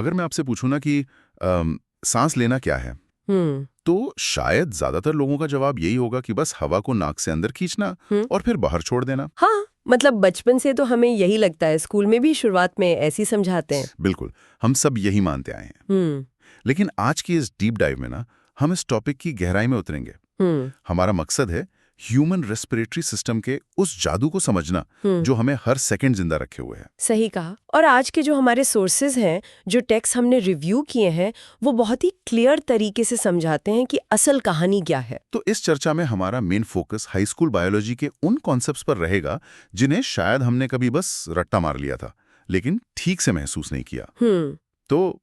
अगर मैं आपसे पूछूं ना कि सांस लेना क्या है, तो शायद ज्यादातर लोगों का जवाब यही होगा कि बस हवा को नाक से अंदर खींचना और फिर बाहर छोड़ देना। हाँ, मतलब बचपन से तो हमें यही लगता है, स्कूल में भी शुरुआत में ऐसी समझाते हैं। बिल्कुल, हम सब यही मानते आए हैं। लेकिन आज की इस डीप डाइव में ना हम इस टॉपिक की गहराई में उतरेंगे। हमारा मकसद है ह्यूमन रेस्पिरेटरी सिस्टम के उस जादू को समझना जो हमें हर सेकंड जिंदा रखे हुए है। सही कहा। और आज के जो हमारे सोर्सेज हैं, जो टेक्स्ट हमने रिव्यू किए हैं, वो बहुत ही क्लियर तरीके से समझाते हैं कि असल कहानी क्या है। तो इस चर्चा में हमारा main focus high school biology के उन कॉन्सेप्ट्स पर रहेगा जिन्हें शायद हमने कभी बस रट्टा मार लिया था, लेकिन ठीक से महसूस नहीं किया। तो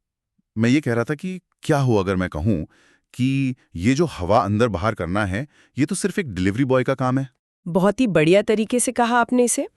मैं ये कह रहा था कि क्या हो अगर मैं कहूँ कि ये जो हवा अंदर बाहर करना है, ये तो सिर्फ एक डिलीवरी बॉय का काम है। बहुत ही बढ़िया तरीके से कहा आपने इसे,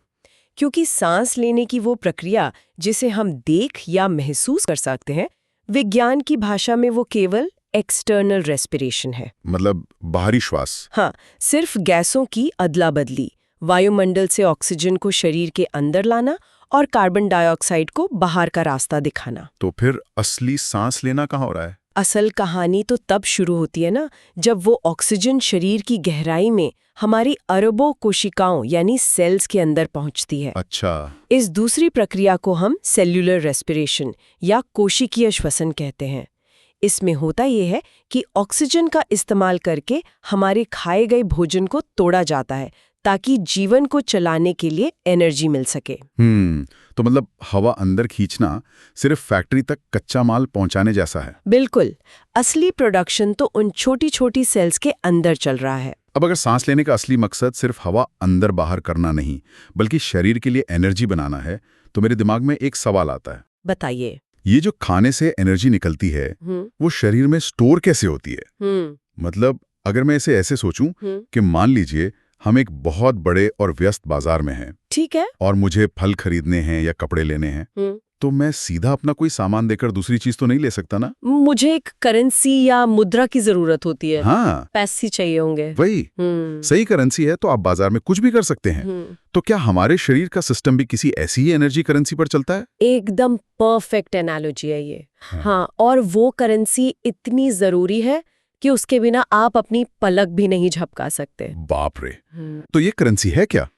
क्योंकि सांस लेने की वो प्रक्रिया जिसे हम देख या महसूस कर सकते हैं, विज्ञान की भाषा में वो केवल एक्सटर्नल रेस्पिरेशन है। मतलब बाहरी श्वास। हाँ, सिर्फ गैसों की अदला बदली, वायुमंडल से ऑक्सीजन को शरीर के अंदर लाना और कार्बन डाइऑक्साइड को बाहर का रास्ता दिखाना। तो फिर असली सांस लेना कहाँ हो रहा है? असल कहानी तो तब शुरू होती है ना, जब वो ऑक्सीजन शरीर की गहराई में हमारी अरबों कोशिकाओं यानी सेल्स के अंदर पहुंचती है। अच्छा। इस दूसरी प्रक्रिया को हम सेल्यूलर रेस्पिरेशन या कोशिकीय श्वसन कहते हैं। इसमें होता ये है कि ऑक्सीजन का इस्तेमाल करके हमारे खाए गए भोजन को तोड़ा जाता है ताकि जीवन को चलाने के लिए एनर्जी मिल सके। तो मतलब हवा अंदर खींचना सिर्फ फैक्ट्री तक कच्चा माल पहुंचाने जैसा है। बिल्कुल, असली प्रोडक्शन तो उन छोटी छोटी सेल्स के अंदर चल रहा है। अब अगर सांस लेने का असली मकसद सिर्फ हवा अंदर बाहर करना नहीं, बल्कि शरीर के लिए एनर्जी बनाना है, तो मेरे दिमाग में एक सवाल आता है। बताइए। ये जो खाने से एनर्जी निकलती है, वो शरीर में स्टोर कैसे होती है? मतलब अगर मैं इसे ऐसे सोचूं कि मान लीजिए हम एक बहुत बड़े और व्यस्त बाजार में हैं। ठीक है। और मुझे फल खरीदने हैं या कपड़े लेने हैं, तो मैं सीधा अपना कोई सामान देकर दूसरी चीज तो नहीं ले सकता ना? मुझे एक करेंसी या मुद्रा की जरूरत होती है। हाँ, पैसे चाहिए होंगे। वही सही करेंसी है तो आप बाजार में कुछ भी कर सकते हैं। तो क्या हमारे शरीर का सिस्टम भी किसी ऐसी ही एनर्जी करेंसी पर चलता है? एकदम परफेक्ट एनालॉजी है ये। हाँ, और वो करेंसी इतनी जरूरी है कि उसके बिना आप अपनी पलक भी नहीं झपका सकते। बाप रे। तो ये करेंसी है क्या?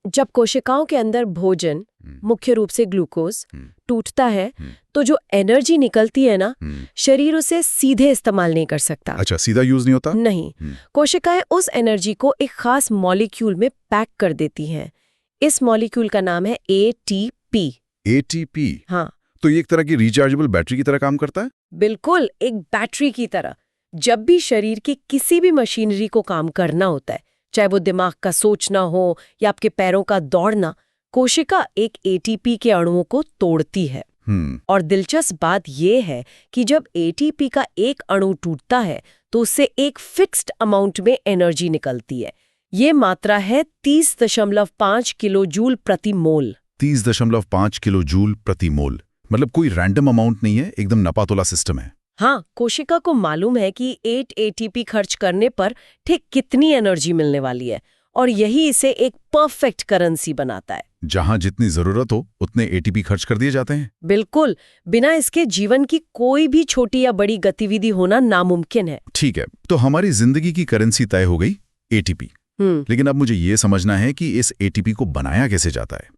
जब कोशिकाओं के अंदर भोजन, मुख्य रूप से ग्लूकोज, टूटता है, तो जो एनर्जी निकलती है ना, शरीर उसे सीधे इस्तेमाल नहीं कर सकता। अच्छा, सीधा यूज नहीं होता? नहीं, कोशिकाएं उस एनर्जी को एक खास मॉलिक्यूल में पैक कर देती हैं। इस मॉलिक्यूल का नाम है एटीपी। एटीपी? हाँ। तो ये एक तरह की रिचार्जेबल बैटरी की तरह काम करता है? बिल्कुल, एक बैटरी की तरह। जब भी शरीर की किसी भी मशीनरी को काम करना होता है, चाहे वो दिमाग का सोचना हो या आपके पैरों का दौड़ना, कोशिका एक एटीपी के अणुओं को तोड़ती है। और दिलचस्प बात यह है कि जब एटीपी का एक अणु टूटता है तो उससे एक फिक्स्ड अमाउंट में एनर्जी निकलती है। ये मात्रा है 30.5 किलो जूल प्रति मोल। 30.5 किलो जूल प्रति मोल, मतलब कोई रैंडम अमाउंट नहीं है, एकदम नपातोला सिस्टम है। हाँ, कोशिका को मालूम है कि 8 एटीपी खर्च करने पर ठीक कितनी एनर्जी मिलने वाली है, और यही इसे एक परफेक्ट करेंसी बनाता है। जहां जितनी जरूरत हो उतने एटीपी खर्च कर दिए जाते हैं। बिल्कुल, बिना इसके जीवन की कोई भी छोटी या बड़ी गतिविधि होना नामुमकिन है। ठीक है, तो हमारी जिंदगी की करेंसी तय हो गई, एटीपी। लेकिन अब मुझे ये समझना है कि इस एटीपी को बनाया कैसे जाता है।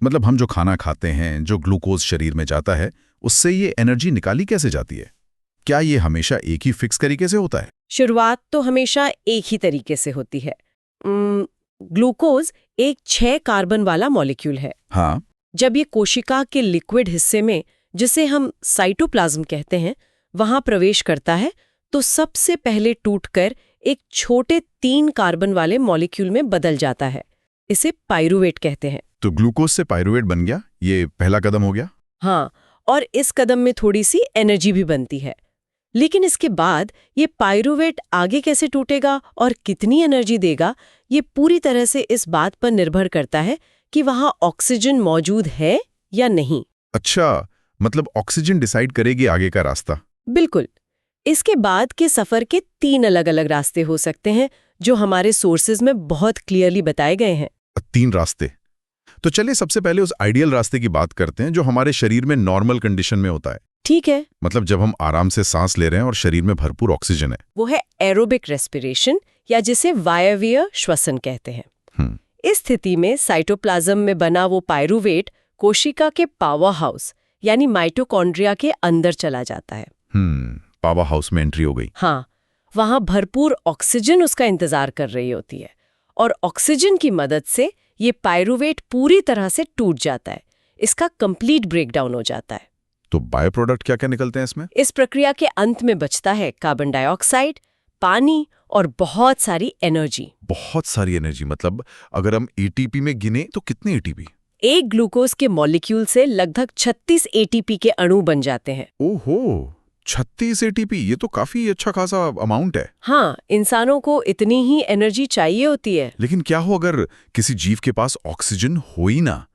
मतलब हम जो खाना खाते हैं, जो ग्लूकोज शरीर में जाता है, उससे ये एनर्जी निकाली कैसे जाती है? क्या ये हमेशा एक ही फिक्स तरीके से होता है? शुरुआत तो हमेशा एक ही तरीके से होती है। ग्लूकोज एक 6 कार्बन वाला मॉलिक्यूल है। हाँ। जब ये कोशिका के लिक्विड हिस्से में, जिसे हम साइटोप्लाज्म कहते हैं, वहां प्रवेश करता है, तो सबसे पहले टूटकर एक छोटे 3 कार्बन वाले मॉलिक्यूल में बदल जाता है। इसे पाइरूवेट कहते हैं। तो ग्लूकोज से पाइरूवेट बन गया, ये पहला कदम हो गया। हाँ, और इस कदम में थोड़ी सी एनर्जी भी बनती है। लेकिन इसके बाद ये पाइरूवेट आगे कैसे टूटेगा और कितनी एनर्जी देगा, ये पूरी तरह से इस बात पर निर्भर करता है कि वहां ऑक्सीजन मौजूद है या नहीं। अच्छा, मतलब ऑक्सीजन डिसाइड करेगी आगे का रास्ता। बिल्कुल। इसके बाद के सफर के 3 अलग-अलग रास्ते हो सकते हैं, जो हमारे सोर्सेज में बहुत क्लियरली बताए गए हैं। 3 रास्ते? तो चलिए सबसे पहले उस आइडियल रास्ते की बात करते हैं जो हमारे शरीर में नॉर्मल कंडीशन में होता है। ठीक है। मतलब जब हम आराम से सांस ले रहे हैं और शरीर में भरपूर ऑक्सीजन है। वो है एरोबिक रेस्पिरेशन, या जिसे वायवीय श्वसन कहते हैं। इस स्थिति में साइटोप्लाज्म में बना वो पायरुवेट कोशिका के पावर हाउस यानी माइटोकॉन्ड्रिया के अंदर चला जाता है। पावर हाउस में एंट्री हो गई। हाँ, वहां भरपूर ऑक्सीजन उसका इंतजार कर रही होती है और ऑक्सीजन की मदद से ये पायरुवेट पूरी तरह से टूट जाता है। इसका कंप्लीट ब्रेकडाउन हो जाता है। तो बायो प्रोडक्ट क्या क्या निकलते हैं इसमें? इस प्रक्रिया के अंत में बचता है कार्बन डाइऑक्साइड, पानी और बहुत सारी एनर्जी। बहुत सारी एनर्जी मतलब अगर हम एटीपी में गिने तो कितने एटीपी? एक ग्लूकोज के मॉलिक्यूल से लगभग 36 एटीपी के अणु बन जाते हैं। ओहो, 36 एटीपी, ये तो काफी अच्छा खासा अमाउंट है। हाँ, इंसानों को इतनी ही एनर्जी चाहिए होती है। लेकिन क्या हो अगर किसी जीव के पास ऑक्सीजन हो ही ना?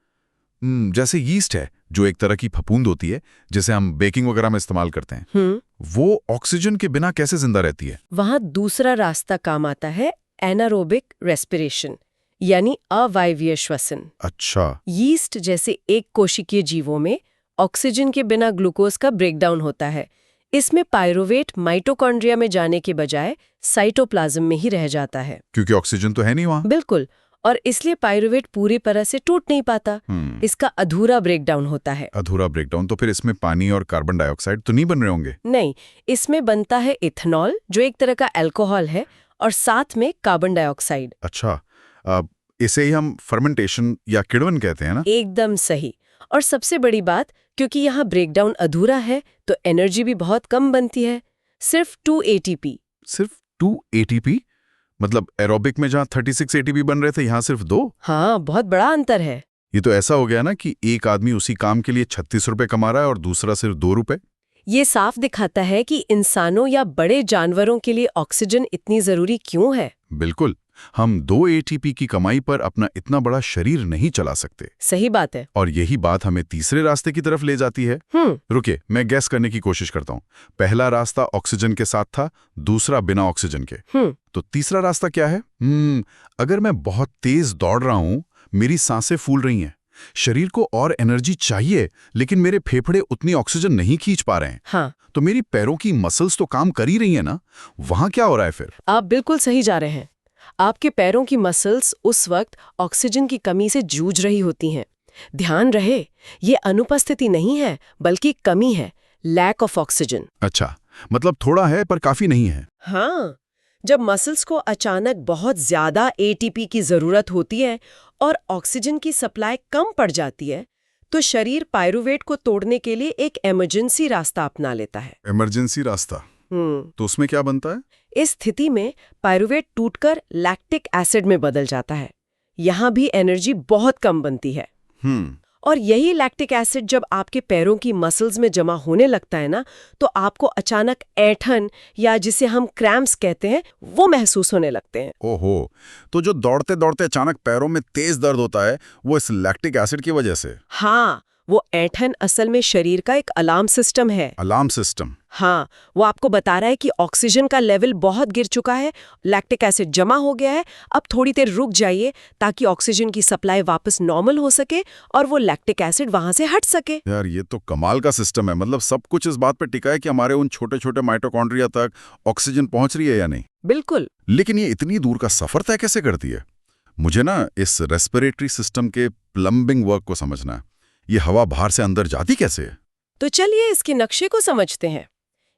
जैसे यीस्ट है जो एक तरह की फफूंद होती है जिसे हम बेकिंग वगैरह में इस्तेमाल करते हैं। वो ऑक्सीजन के बिना कैसे जिंदा रहती है? वहां दूसरा रास्ता काम आता है, एनारोबिक रेस्पिरेशन यानी अवायवीय श्वसन। अच्छा। यीस्ट जैसे एक कोशिकीय जीवों में ऑक्सीजन के बिना ग्लूकोज का ब्रेकडाउन होता है। इसमें पायरुवेट माइटोकॉन्ड्रिया में जाने के बजाय साइटोप्लाज्म में ही रह जाता है, क्योंकि ऑक्सीजन तो है नहीं वहां। बिल्कुल, और इसलिए पायरुवेट पूरी तरह से टूट नहीं पाता। इसका अधूरा ब्रेकडाउन होता है। अधूरा ब्रेकडाउन, तो फिर इसमें पानी और कार्बन डाइऑक्साइड तो नहीं बन रहे होंगे? नहीं, इसमें बनता है इथेनॉल जो एक तरह का अल्कोहल है और साथ में कार्बन डाइऑक्साइड। अच्छा, इसे ही हम फर्मेंटेशन या किण्वन कहते हैं ना? एकदम सही। और सबसे बड़ी बात, क्योंकि यहाँ ब्रेकडाउन अधूरा है तो एनर्जी भी बहुत कम बनती है, सिर्फ 2 एटीपी। सिर्फ 2 एटीपी? मतलब एरोबिक में जहाँ 36 एटीपी बन रहे थे यहाँ सिर्फ 2? हाँ, बहुत बड़ा अंतर है। ये तो ऐसा हो गया ना कि एक आदमी उसी काम के लिए 36 रुपए कमा रहा है और दूसरा सिर्फ 2 रुपए। ये साफ दिखाता है कि इंसानों या बड़े जानवरों के लिए ऑक्सीजन इतनी जरूरी क्यों है। बिल्कुल, हम 2 एटीपी की कमाई पर अपना इतना बड़ा शरीर नहीं चला सकते। सही बात है। और यही बात हमें तीसरे रास्ते की तरफ ले जाती है। रुकिए, मैं गैस करने की कोशिश करता हूँ। पहला रास्ता ऑक्सीजन के साथ था, दूसरा बिना ऑक्सीजन के। तो तीसरा रास्ता क्या है? अगर मैं बहुत तेज दौड़ रहा हूँ, मेरी सांसें फूल रही हैं, शरीर को और एनर्जी चाहिए, लेकिन मेरे फेफड़े उतनी ऑक्सीजन नहीं खींच पा रहे हैं। हाँ। तो मेरी पैरों की मसल्स तो काम कर ही रही है ना? वहां क्या हो रहा है फिर? आप बिल्कुल सही जा रहे हैं। आपके पैरों की मसल्स उस वक्त ऑक्सीजन की कमी से जूझ रही होती हैं। ध्यान रहे, ये अनुपस्थिति नहीं है बल्कि कमी है, लैक ऑफ ऑक्सीजन। अच्छा, मतलब थोड़ा है पर काफी नहीं है। हाँ, जब मसल्स को अचानक बहुत ज्यादा एटीपी की जरूरत होती है और ऑक्सीजन की सप्लाई कम पड़ जाती है, तो शरीर पायरुवेट को तोड़ने के लिए एक इमरजेंसी रास्ता अपना लेता है। इमरजेंसी रास्ता? तो उसमें क्या बनता है? इस स्थिति में पायरुवेट टूटकर लैक्टिक एसिड में बदल जाता है। यहाँ भी एनर्जी बहुत कम बनती है। और यही लैक्टिक एसिड जब आपके पैरों की मसल्स में जमा होने लगता है ना, तो आपको अचानक ऐंठन या जिसे हम क्रैम्प्स कहते हैं वो महसूस होने लगते हैं। ओहो, तो जो दौड़ते दौड़ते अचानक पैरों में तेज दर्द होता है वो इस लैक्टिक एसिड की वजह से? हाँ, वो ऐंठन असल में शरीर का एक अलार्म सिस्टम है। Alarm system? हाँ, वो आपको बता रहा है कि ऑक्सीजन का लेवल बहुत गिर चुका है, लैक्टिक एसिड जमा हो गया है, अब थोड़ी देर रुक जाइए ताकि ऑक्सीजन की सप्लाई वापस नॉर्मल हो सके और वो लैक्टिक एसिड वहां से हट सके। यार, ये तो कमाल का सिस्टम है। मतलब सब कुछ इस बात पर टिका है कि हमारे उन छोटे छोटे माइटोकॉन्ड्रिया तक ऑक्सीजन पहुंच रही है या नहीं। बिल्कुल। लेकिन ये इतनी दूर का सफर तय कैसे करती है? मुझे ना इस रेस्पिरेटरी सिस्टम के प्लम्बिंग वर्क को समझना है। ये हवा बाहर से अंदर जाती कैसे है? तो चलिए इसके नक्शे को समझते हैं।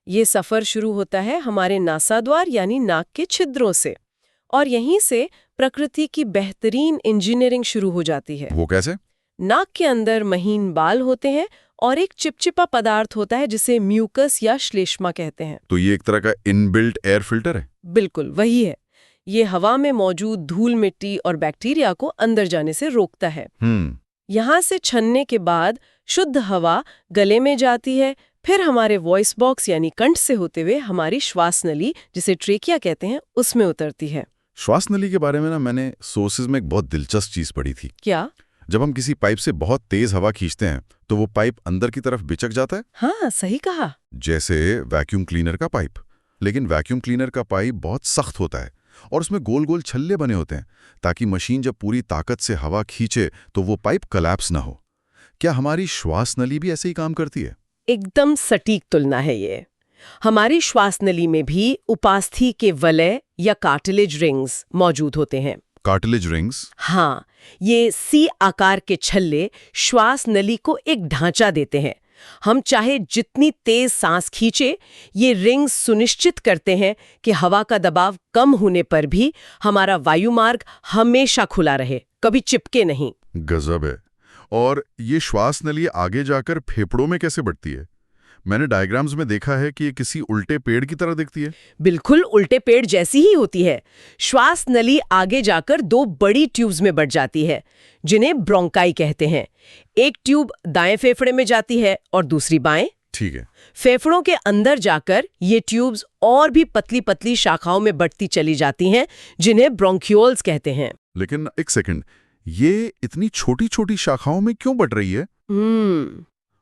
ये सफर शुरू होता है हमारे नासाद्वार यानी नाक के छिद्रों से, और यहीं से प्रकृति की बेहतरीन इंजीनियरिंग शुरू हो जाती है। वो कैसे? नाक के अंदर महीन बाल होते हैं और एक चिपचिपा पदार्थ होता है जिसे म्यूकस या श्लेष्मा कहते हैं। तो ये एक तरह का इनबिल्ट एयर फिल्टर है? बिल्कुल वही है। ये हवा में मौजूद धूल मिट्टी और बैक्टीरिया को अंदर जाने से रोकता है। यहाँ से छनने के बाद शुद्ध हवा गले में जाती है, फिर हमारे वॉइस बॉक्स यानी कंठ से होते हुए हमारी श्वास नली जिसे ट्रेकिया कहते हैं उसमें उतरती है। श्वास नली के बारे में ना मैंने सोर्सेज में एक बहुत दिलचस्प चीज पढ़ी थी। क्या? जब हम किसी पाइप से बहुत तेज हवा खींचते हैं तो वो पाइप अंदर की तरफ बिचक जाता है। हाँ, सही कहा। जैसे वैक्यूम क्लीनर का पाइप। लेकिन वैक्यूम क्लीनर का पाइप बहुत सख्त होता है, और उसमें गोल गोल छल्ले बने होते हैं ताकि मशीन जब पूरी ताकत से हवा खींचे तो वो पाइप कोलैप्स ना हो। क्या हमारी श्वास नली भी ऐसे ही काम करती है? एकदम सटीक तुलना है ये। हमारी श्वास नली में भी उपास्थि के वलय या कार्टिलेज रिंग्स मौजूद होते हैं। Cartilage rings? हाँ, ये सी आकार के छल्ले श्वास नली को एक ढांचा देते हैं। हम चाहे जितनी तेज सांस खींचे, ये रिंग्स सुनिश्चित करते हैं कि हवा का दबाव कम होने पर भी हमारा वायुमार्ग हमेशा खुला रहे, कभी चिपके नहीं। गजब है। और ये श्वास नली आगे जाकर फेफड़ों में कैसे बढ़ती है? मैंने डायग्राम्स में देखा है कि ये किसी उल्टे पेड़ की तरह दिखती है। बिल्कुल उल्टे पेड़ जैसी ही होती है। श्वास नली आगे जाकर दो बड़ी ट्यूब्स में बढ़ जाती है, जिन्हें ब्रोंकाई कहते हैं। एक ट्यूब दाएं फेफड़े में जाती है और दूसरी बाएं। ठीक है। फेफड़ों के अंदर जाकर ये ट्यूब्स और भी पतली पतली शाखाओं में बढ़ती चली जाती हैं, जिन्हें ब्रोंक्यूल्स कहते हैं। लेकिन एक सेकंड, ये इतनी छोटी छोटी शाखाओं में क्यों बढ़ रही है?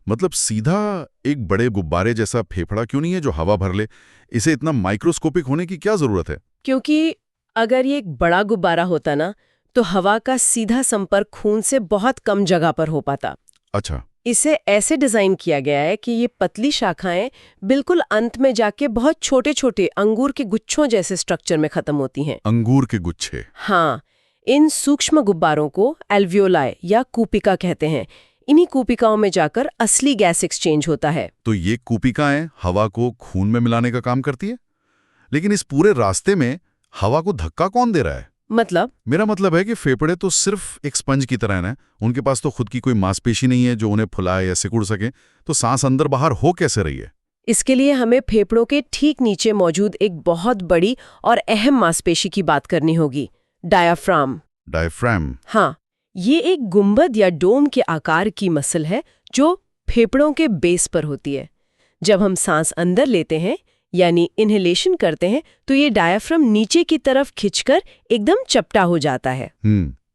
मतलब सीधा एक बड़े गुब्बारे जैसा फेफड़ा क्यों नहीं है जो हवा भर ले? इसे इतना माइक्रोस्कोपिक होने की क्या जरूरत है? क्योंकि अगर ये एक बड़ा गुब्बारा होता ना, तो हवा का सीधा संपर्क खून से बहुत कम जगह पर हो पाता। अच्छा। इसे ऐसे डिजाइन किया गया है कि ये पतली शाखाएं बिल्कुल अंत में जाके बहुत छोटे छोटे अंगूर के गुच्छों जैसे स्ट्रक्चर में खत्म होती हैं। अंगूर के गुच्छे? हाँ, इन सूक्ष्म गुब्बारों को एल्वियोलाई या कूपिका कहते हैं। इन्हीं कूपिकाओं में जाकर असली गैस एक्सचेंज होता है। तो ये कूपिकाएं हवा को खून में मिलाने का काम करती है? लेकिन इस पूरे रास्ते में हवा को धक्का कौन दे रहा है? मतलब? मेरा मतलब है कि फेफड़े तो सिर्फ एक स्पंज की तरह है। उनके पास तो खुद की कोई मांसपेशी नहीं है जो उन्हें फुलाए या सिकुड़ सके। तो सांस अंदर बाहर हो कैसे रही है? इसके लिए हमें फेफड़ों के ठीक नीचे मौजूद एक बहुत बड़ी और अहम मांसपेशी की बात करनी होगी, डायाफ्राम। डायफ्राम? हाँ, ये एक गुंबद या डोम के आकार की मसल है जो फेफड़ों के बेस पर होती है। जब हम सांस अंदर लेते हैं यानी इनहेलेशन करते हैं, तो ये डायाफ्राम नीचे की तरफ खिंचकर एकदम चपटा हो जाता है।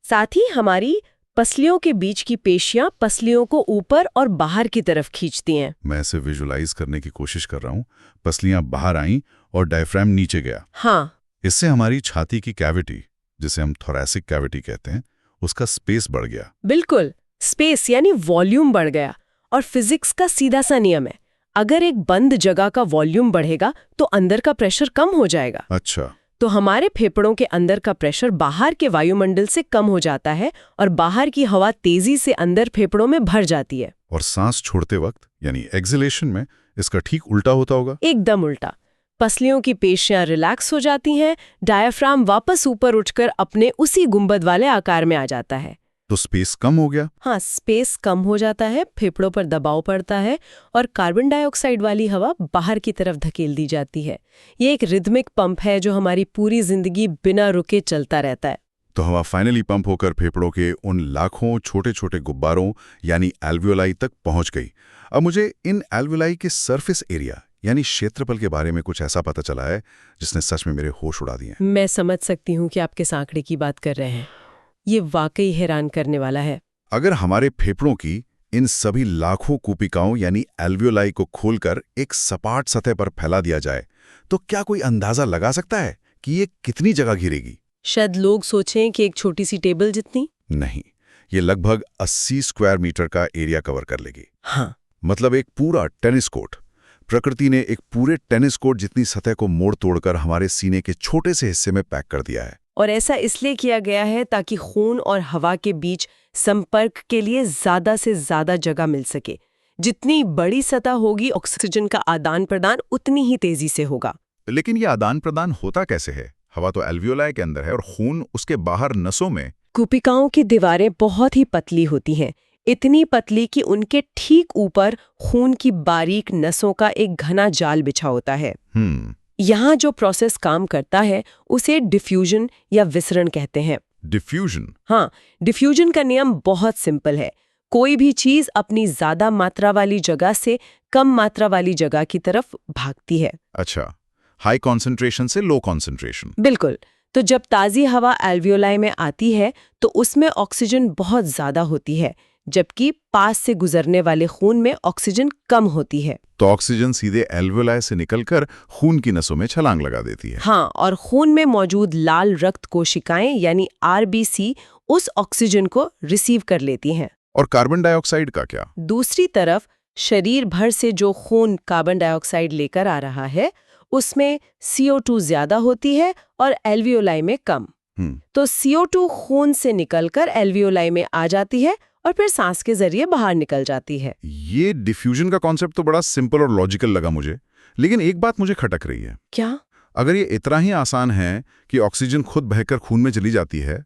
साथ ही हमारी पसलियों के बीच की पेशियां पसलियों को ऊपर और बाहर की तरफ खींचती हैं। मैं इसे विजुलाइज करने की कोशिश कर रहा हूँ। पसलियां बाहर आईं और डायफ्राम नीचे गया। हाँ। इससे हमारी छाती की कैविटी, जिसे हम थोरैसिक कैविटी कहते हैं, उसका स्पेस बढ़ गया। बिल्कुल, स्पेस यानी वॉल्यूम बढ़ गया। और फिजिक्स का सीधा सा नियम है, अगर एक बंद जगह का वॉल्यूम बढ़ेगा तो अंदर का प्रेशर कम हो जाएगा। अच्छा। तो हमारे फेफड़ों के अंदर का प्रेशर बाहर के वायुमंडल से कम हो जाता है और बाहर की हवा तेजी से अंदर फेफड़ों में भर जाती है। और सांस छोड़ते वक्त यानी एक्सहेलेशन में इसका ठीक उल्टा होता होगा? एकदम उल्टा। पसलियों की पेशियां रिलैक्स हो जाती हैं, डायाफ्राम वापस ऊपर उठकर अपने उसी गुंबद वाले आकार में आ जाता है। तो स्पेस कम हो गया? हाँ, स्पेस कम हो जाता है, फेफड़ों पर दबाव पड़ता है और कार्बन डाइऑक्साइड वाली हवा बाहर की तरफ धकेल दी जाती है। ये एक रिदमिक पंप है जो हमारी पूरी जिंदगी बिना रुके चलता रहता है। तो हवा फाइनली पंप होकर फेफड़ों के उन लाखों छोटे छोटे गुब्बारों यानी एल्वियोलाई तक पहुंच गई। अब मुझे इन एल्वियोलाई के सरफेस एरिया यानी क्षेत्रफल के बारे में कुछ ऐसा पता चला है जिसने सच में मेरे होश उड़ा दिए। मैं समझ सकती हूँ कि आप किस आंकड़े की बात कर रहे हैं। ये वाकई हैरान करने वाला है। अगर हमारे फेफड़ों की इन सभी लाखों कूपिकाओं यानी एल्वियोलाई को खोलकर एक सपाट सतह पर फैला दिया जाए, तो क्या कोई अंदाजा लगा सकता है कि ये कितनी जगह घेरेगी? शायद लोग सोचें कि एक छोटी सी टेबल जितनी। नहीं, ये लगभग 80 स्क्वायर मीटर का एरिया कवर कर लेगी। हाँ, मतलब एक पूरा टेनिस कोर्ट। प्रकृति ने एक पूरे टेनिस कोर्ट जितनी सतह को मोड़ तोड़कर हमारे सीने के छोटे से हिस्से में पैक कर दिया है। और ऐसा इसलिए किया गया है ताकि खून और हवा के बीच संपर्क के लिए ज्यादा से ज्यादा जगह मिल सके। जितनी बड़ी सतह होगी, ऑक्सीजन का आदान प्रदान उतनी ही तेजी से होगा। लेकिन ये आदान प्रदान होता कैसे है? हवा तो एल्वियोलाई के अंदर है और खून उसके बाहर नसों में। कूपिकाओं की दीवारें बहुत ही पतली होती हैं, इतनी पतली कि उनके ठीक ऊपर खून की बारीक नसों का एक घना जाल बिछा होता है। यहाँ जो प्रोसेस काम करता है उसे डिफ्यूजन या विसरण कहते हैं। डिफ्यूजन? हाँ, डिफ्यूजन का नियम बहुत सिंपल है। कोई भी चीज अपनी ज्यादा मात्रा वाली जगह से कम मात्रा वाली जगह की तरफ भागती है। अच्छा, हाई कॉन्सेंट्रेशन से लो कॉन्सेंट्रेशन। बिल्कुल। तो जब ताज़ी हवा एल्वियोलाई में आती है तो उसमें ऑक्सीजन बहुत ज्यादा होती है, जबकि पास से गुजरने वाले खून में ऑक्सीजन कम होती है। तो ऑक्सीजन सीधे एल्वेओलाई से निकलकर खून की नसों में छलांग लगा देती है। हाँ, और खून में मौजूद लाल रक्त कोशिकाएं यानी आरबीसी उस ऑक्सीजन को रिसीव कर लेती हैं। और कार्बन डाइऑक्साइड का क्या? दूसरी तरफ शरीर भर से जो खून कार्बन डाइऑक्साइड लेकर आ रहा है उसमें CO2 ज्यादा होती है और एल्वियोलाई में कम। तो CO2 खून से निकलकर एल्वियोलाई में आ जाती है और फिर सांस के जरिए बाहर निकल जाती है। ये डिफ्यूजन का कॉन्सेप्ट तो बड़ा सिंपल और लॉजिकल लगा मुझे, लेकिन एक बात मुझे खटक रही है। क्या? अगर ये इतना ही आसान है कि ऑक्सीजन खुद बहकर खून में चली जाती है,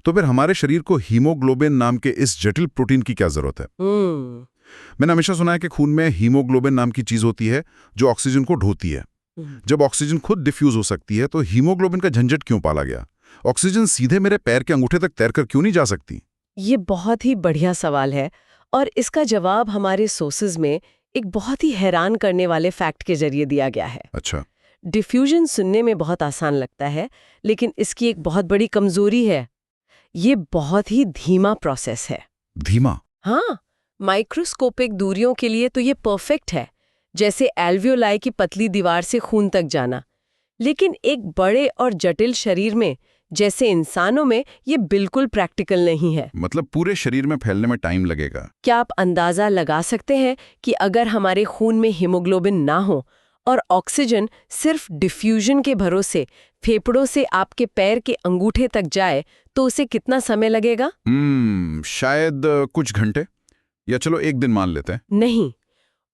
तो फिर हमारे शरीर को हीमोग्लोबिन नाम के इस जटिल प्रोटीन की क्या जरूरत है? मैंने हमेशा सुना है कि खून में हीमोग्लोबिन नाम की चीज होती है जो ऑक्सीजन को ढोती है। जब ऑक्सीजन खुद डिफ्यूज हो सकती है तो हीमोग्लोबिन का झंझट क्यों पाला गया? ऑक्सीजन सीधे मेरे पैर के अंगूठे तक तैरकर क्यों नहीं जा सकती? ये बहुत ही बढ़िया सवाल है और इसका जवाब हमारे सोर्सेज में एक बहुत ही हैरान करने वाले फैक्ट के जरिए दिया गया है। अच्छा। डिफ्यूजन सुनने में बहुत आसान लगता है, लेकिन इसकी एक बहुत बड़ी कमजोरी है। ये बहुत ही धीमा प्रोसेस है। धीमा? हाँ, माइक्रोस्कोपिक दूरियों के लिए तो ये परफेक्ट है, जैसे एल्वियोलाई की पतली दीवार से खून तक जाना। लेकिन एक बड़े और जटिल शरीर में जैसे इंसानों में ये बिल्कुल प्रैक्टिकल नहीं है। मतलब पूरे शरीर में फैलने में टाइम लगेगा। क्या आप अंदाजा लगा सकते हैं कि अगर हमारे खून में हीमोग्लोबिन ना हो और ऑक्सीजन सिर्फ डिफ्यूजन के भरोसे फेफड़ों से आपके पैर के अंगूठे तक जाए तो उसे कितना समय लगेगा? शायद कुछ घंटे, या चलो एक दिन मान लेते हैं। नहीं,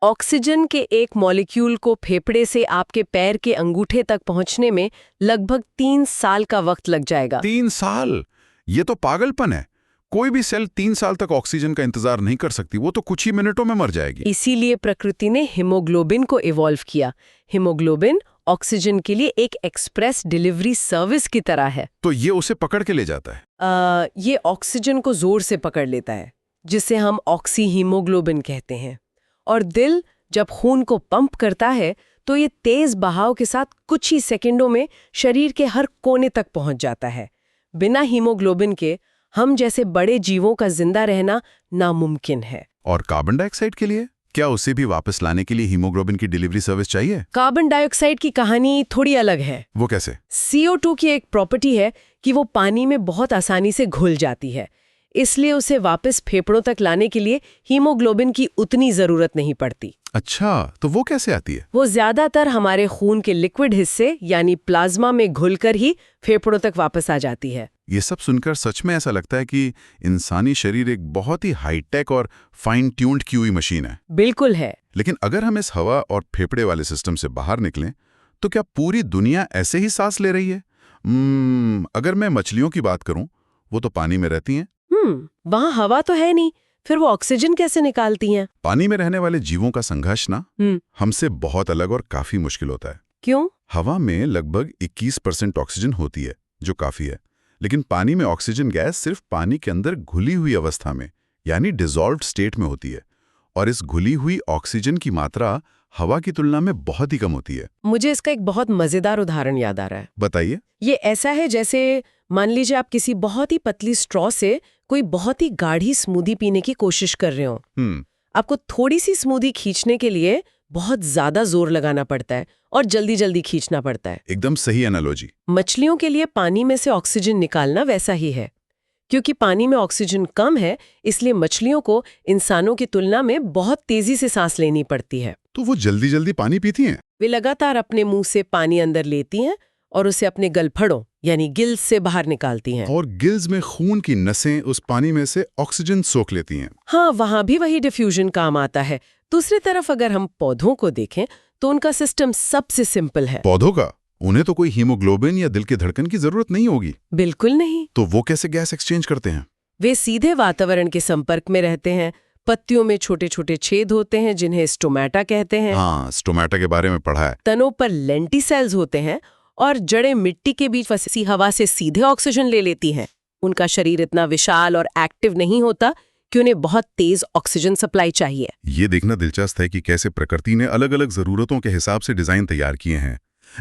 ऑक्सीजन के एक मॉलिक्यूल को फेफड़े से आपके पैर के अंगूठे तक पहुंचने में लगभग 3 साल का वक्त लग जाएगा। 3 साल? ये तो पागलपन है। कोई भी सेल 3 साल तक ऑक्सीजन का इंतजार नहीं कर सकती, वो तो कुछ ही मिनटों में मर जाएगी। इसीलिए प्रकृति ने हीमोग्लोबिन को इवॉल्व किया। हीमोग्लोबिन ऑक्सीजन के लिए एक एक्सप्रेस डिलीवरी सर्विस की तरह है। तो ये उसे पकड़ के ले जाता है? ये ऑक्सीजन को जोर से पकड़ लेता है, जिसे हम ऑक्सी हीमोग्लोबिन कहते हैं। और दिल जब खून को पंप करता है तो ये तेज बहाव के साथ कुछ ही सेकंडों में शरीर के हर कोने तक पहुंच जाता है। बिना हीमोग्लोबिन के हम जैसे बड़े जीवों का जिंदा रहना नामुमकिन है। और कार्बन डाइऑक्साइड के लिए क्या? उसे भी वापस लाने के लिए हीमोग्लोबिन की डिलीवरी सर्विस चाहिए? कार्बन डाइऑक्साइड की कहानी थोड़ी अलग है। वो कैसे? CO2 की एक प्रॉपर्टी है कि वो पानी में बहुत आसानी से घुल जाती है, इसलिए उसे वापस फेफड़ों तक लाने के लिए हीमोग्लोबिन की उतनी जरूरत नहीं पड़ती। अच्छा, तो वो कैसे आती है? वो ज्यादातर हमारे खून के लिक्विड हिस्से यानी प्लाज्मा में घुलकर ही फेफड़ों तक वापस आ जाती है। ये सब सुनकर सच में ऐसा लगता है कि इंसानी शरीर एक बहुत ही हाईटेक और फाइन ट्यून्ड की हुई मशीन है। बिल्कुल है। लेकिन अगर हम इस हवा और फेफड़े वाले सिस्टम से बाहर निकलें तो क्या पूरी दुनिया ऐसे ही सांस ले रही है? अगर मैं मछलियों की बात करूं, वो तो पानी में रहती हैं। वहाँ हवा तो है नहीं, फिर वो ऑक्सीजन कैसे निकालती हैं? पानी में रहने वाले जीवों का संघर्ष ना हमसे बहुत अलग और काफी मुश्किल होता है। क्यों? हवा में लगभग 21% ऑक्सीजन होती है, जो काफी है। लेकिन पानी में ऑक्सीजन गैस सिर्फ पानी के अंदर घुली हुई अवस्था में यानी डिसॉल्व्ड स्टेट में होती है, और इस घुली हुई ऑक्सीजन की मात्रा हवा की तुलना में बहुत ही कम होती है। मुझे इसका एक बहुत मजेदार उदाहरण याद आ रहा है। बताइए। ये ऐसा है जैसे मान लीजिए आप किसी बहुत ही पतली स्ट्रॉ से कोई बहुत ही गाढ़ी स्मूदी पीने की कोशिश कर रहे हो। आपको थोड़ी सी स्मूदी खींचने के लिए बहुत ज्यादा जोर लगाना पड़ता है और जल्दी जल्दी खींचना पड़ता है। एकदम सही एनालॉजी। मछलियों के लिए पानी में से ऑक्सीजन निकालना वैसा ही है। क्योंकि पानी में ऑक्सीजन कम है, इसलिए मछलियों को इंसानों की तुलना में बहुत तेजी से सांस लेनी पड़ती है। तो वो जल्दी जल्दी पानी पीती हैं? वे लगातार अपने मुंह से पानी अंदर लेती हैं और उसे अपने गलफड़ों यानी गिल्स से बाहर निकालती हैं। और गिल्स में खून की नसें उस पानी में से ऑक्सीजन सोख लेती हैं। हाँ, वहां भी वही डिफ्यूजन काम आता है। दूसरी तरफ अगर हम पौधों को देखें तो उनका सिस्टम सबसे सिंपल है। पौधों का? उन्हें तो कोई हीमोग्लोबिन या दिल की धड़कन की जरूरत नहीं होगी। बिल्कुल नहीं। तो वो कैसे गैस एक्सचेंज करते हैं? वे सीधे वातावरण के संपर्क में रहते हैं। पत्तियों में छोटे छोटे छेद होते हैं जिन्हें स्टोमेटा कहते हैं। हाँ, स्टोमेटा के बारे में पढ़ा है। तनों पर लेंटिसेल्स होते हैं और जड़ें मिट्टी के बीच फंसी हवा से सीधे ऑक्सीजन ले लेती हैं। उनका शरीर इतना विशाल और एक्टिव नहीं होता कि उन्हें बहुत तेज ऑक्सीजन सप्लाई चाहिए। ये देखना दिलचस्प है कि कैसे प्रकृति ने अलग अलग जरूरतों के हिसाब से डिजाइन तैयार किए हैं।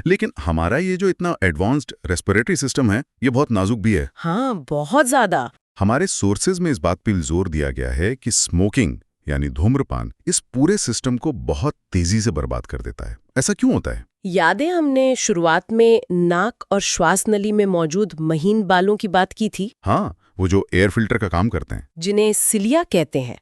लेकिन हमारा ये जो इतना एडवांस्ड रेस्पिरेटरी सिस्टम है, ये बहुत नाजुक भी है। हाँ, बहुत ज्यादा। हमारे सोर्सेज में इस बात पर जोर दिया गया है कि स्मोकिंग यानी धूम्रपान इस पूरे सिस्टम को बहुत तेजी से बर्बाद कर देता है। ऐसा क्यों होता है? यादें हमने शुरुआत में नाक और श्वास नली में मौजूद महीन बालों की बात की थी। हाँ, वो जो एयर फिल्टर का काम करते हैं, जिन्हें सिलिया कहते हैं।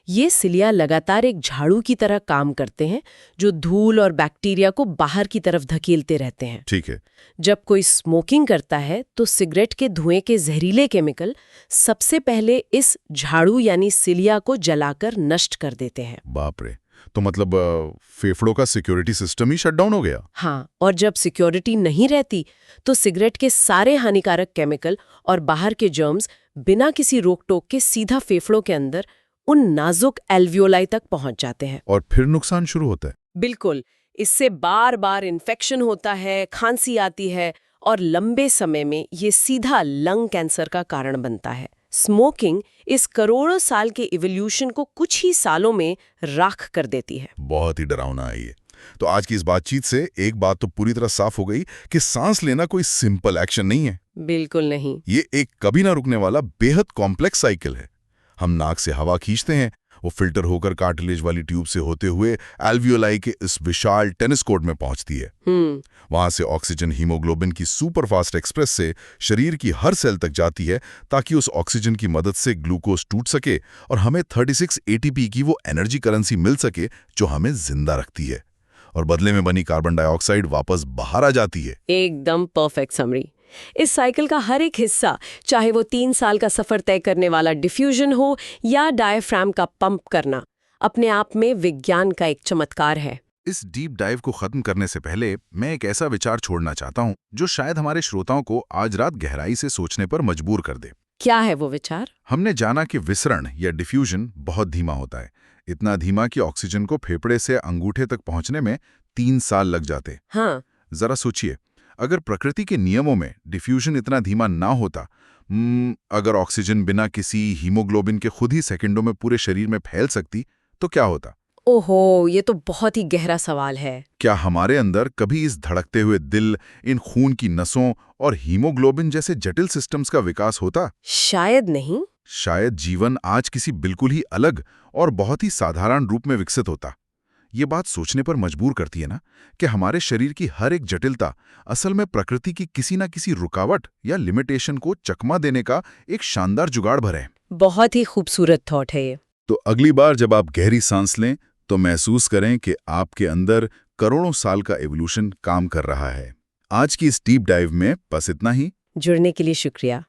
ये सिलिया लगातार एक झाड़ू की तरह काम करते हैं जो धूल और बैक्टीरिया को बाहर की तरफ धकेलते रहते हैं। ठीक है। जब कोई स्मोकिंग करता है तो सिगरेट के धुएं के जहरीले केमिकल सबसे पहले इस झाड़ू यानी सिलिया को जलाकर नष्ट कर देते हैं। बाप रे, तो मतलब फेफड़ों का सिक्योरिटी सिस्टम ही शटडाउन हो गया। हाँ, और जब सिक्योरिटी नहीं रहती तो सिगरेट के सारे हानिकारक केमिकल और बाहर के जर्म्स बिना किसी रोक टोक के सीधा फेफड़ों के अंदर उन नाजुक एल्वियोलाई तक पहुंच जाते हैं। और फिर नुकसान शुरू होता है। बिल्कुल, इससे बार बार इन्फेक्शन होता है, खांसी आती है और लंबे समय में ये सीधा लंग कैंसर का कारण बनता है। स्मोकिंग इस करोड़ों साल के इवोल्यूशन को कुछ ही सालों में राख कर देती है। बहुत ही डरावना है ये। तो आज की इस बातचीत से एक बात तो पूरी तरह साफ हो गई कि सांस लेना कोई सिंपल एक्शन नहीं है। बिल्कुल नहीं। ये एक कभी ना रुकने वाला बेहद कॉम्प्लेक्स साइकिल है। हम नाक से हवा खींचते हैं, वो फिल्टर होकर कार्टिलेज वाली ट्यूब से होते हुए एल्वियोलाई के इस विशाल टेनिस कोर्ट में पहुंचती है। वहां से ऑक्सीजन हीमोग्लोबिन की सुपरफास्ट एक्सप्रेस से शरीर की हर सेल तक जाती है ताकि उस ऑक्सीजन की मदद से ग्लूकोज टूट सके और हमें 36 एटीपी की वो एनर्जी करेंसी मिल सके जो हमें जिंदा रखती है, और बदले में बनी कार्बन डाइऑक्साइड वापस बाहर आ जाती है। एकदम परफेक्ट समरी। इस साइकिल का हर एक हिस्सा, चाहे वो 3 साल का सफर तय करने वाला डिफ्यूजन हो या डायफ्राम का पंप करना, अपने आप में विज्ञान का एक चमत्कार है। इस डीप डाइव को खत्म करने से पहले मैं एक ऐसा विचार छोड़ना चाहता हूं जो शायद हमारे श्रोताओं को आज रात गहराई से सोचने पर मजबूर कर दे। क्या है वो विचार? हमने जाना कि विसरण या डिफ्यूजन बहुत धीमा होता है, इतना धीमा कि ऑक्सीजन को फेफड़े से अंगूठे तक पहुंचने में 3 साल लग जाते। हाँ। जरा सोचिए, अगर प्रकृति के नियमों में डिफ्यूजन इतना धीमा ना होता, अगर ऑक्सीजन बिना किसी हीमोग्लोबिन के खुद ही सेकंडों में पूरे शरीर में फैल सकती, तो क्या होता? ओहो, ये तो बहुत ही गहरा सवाल है। क्या हमारे अंदर कभी इस धड़कते हुए दिल, इन खून की नसों और हीमोग्लोबिन जैसे जटिल सिस्टम्स का विकास होता? शायद नहीं। शायद जीवन आज किसी बिल्कुल ही अलग और बहुत ही साधारण रूप में विकसित होता। ये बात सोचने पर मजबूर करती है ना कि हमारे शरीर की हर एक जटिलता असल में प्रकृति की किसी ना किसी रुकावट या लिमिटेशन को चकमा देने का एक शानदार जुगाड़ भर है। बहुत ही खूबसूरत थॉट है ये। तो अगली बार जब आप गहरी सांस लें तो महसूस करें कि आपके अंदर करोड़ों साल का एवोल्यूशन काम कर रहा है। आज की इस डीप डाइव में बस इतना ही। जुड़ने के लिए शुक्रिया।